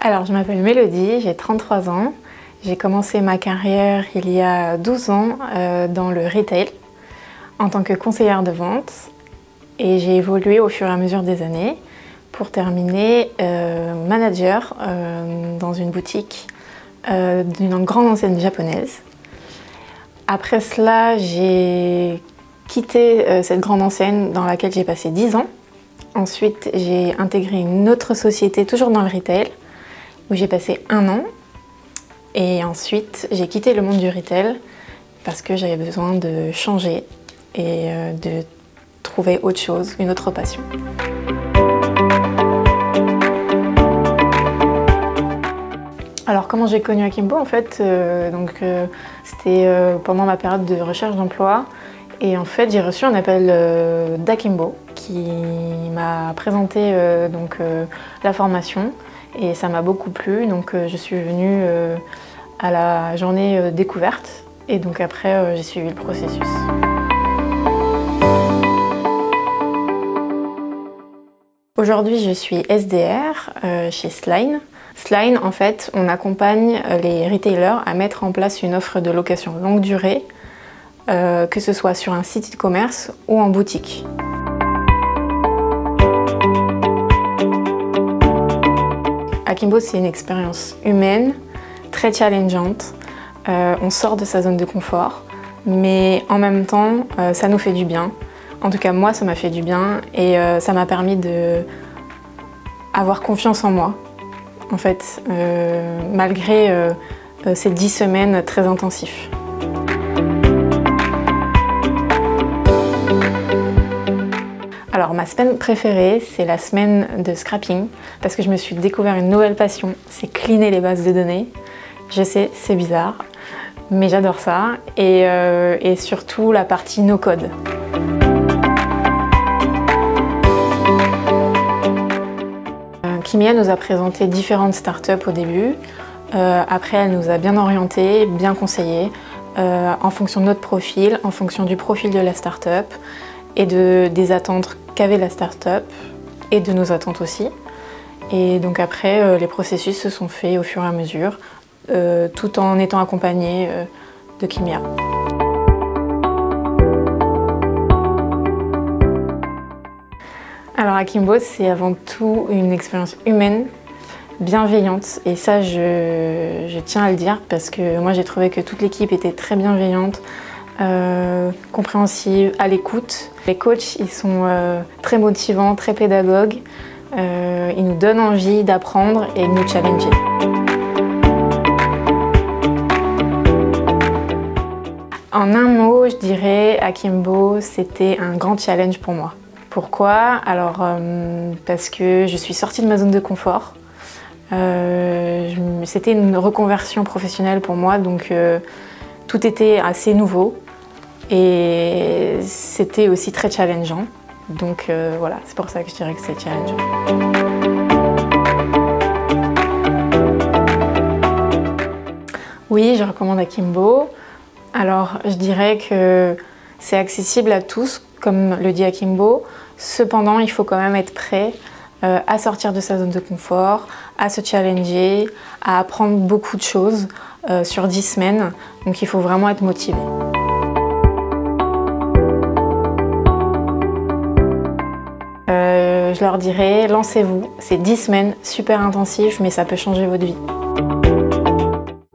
Alors, je m'appelle Mélodie, j'ai 33 ans. J'ai commencé ma carrière il y a 12 ans dans le retail en tant que conseillère de vente et j'ai évolué au fur et à mesure des années pour terminer manager dans une boutique d'une grande enseigne japonaise. Après cela, j'ai quitté cette grande enseigne dans laquelle j'ai passé 10 ans. Ensuite, j'ai intégré une autre société, toujours dans le retail, où j'ai passé 1 an. Et ensuite, j'ai quitté le monde du retail parce que j'avais besoin de changer et de trouver autre chose, une autre passion. Alors comment j'ai connu Akimbo en fait, c'était pendant ma période de recherche d'emploi et en fait j'ai reçu un appel d'Akimbo qui m'a présenté la formation et ça m'a beaucoup plu, donc je suis venue à la journée découverte et donc après j'ai suivi le processus. Aujourd'hui je suis SDR chez Sline. Sline, en fait, on accompagne les retailers à mettre en place une offre de location longue durée, que ce soit sur un site e-commerce ou en boutique. Akimbo, c'est une expérience humaine, très challengeante. On sort de sa zone de confort, mais en même temps, ça nous fait du bien. En tout cas, moi, ça m'a fait du bien et ça m'a permis d'avoir confiance en moi. En fait, malgré ces 10 semaines très intensifs. Alors ma semaine préférée, c'est la semaine de scrapping, parce que je me suis découvert une nouvelle passion, c'est cleaner les bases de données. Je sais, c'est bizarre, mais j'adore ça, et surtout la partie no-code. Kimia nous a présenté différentes startups au début. Après, elle nous a bien orientés, bien conseillés, en fonction de notre profil, en fonction du profil de la startup et des attentes qu'avait la startup et de nos attentes aussi. Et donc après, les processus se sont faits au fur et à mesure, tout en étant accompagnés de Kimia. Alors Akimbo, c'est avant tout une expérience humaine, bienveillante, et ça je tiens à le dire parce que moi j'ai trouvé que toute l'équipe était très bienveillante, compréhensive, à l'écoute. Les coachs, ils sont très motivants, très pédagogues, ils nous donnent envie d'apprendre et de nous challenger. En un mot, je dirais Akimbo, c'était un grand challenge pour moi. Pourquoi? Alors parce que je suis sortie de ma zone de confort. C'était une reconversion professionnelle pour moi, donc tout était assez nouveau et c'était aussi très challengeant. Donc voilà, c'est pour ça que je dirais que c'est challengeant. Oui, je recommande Akimbo. Alors je dirais que c'est accessible à tous, comme le dit Akimbo. Cependant, il faut quand même être prêt à sortir de sa zone de confort, à se challenger, à apprendre beaucoup de choses sur 10 semaines. Donc il faut vraiment être motivé. Je leur dirais, lancez-vous. C'est 10 semaines super intensifs, mais ça peut changer votre vie.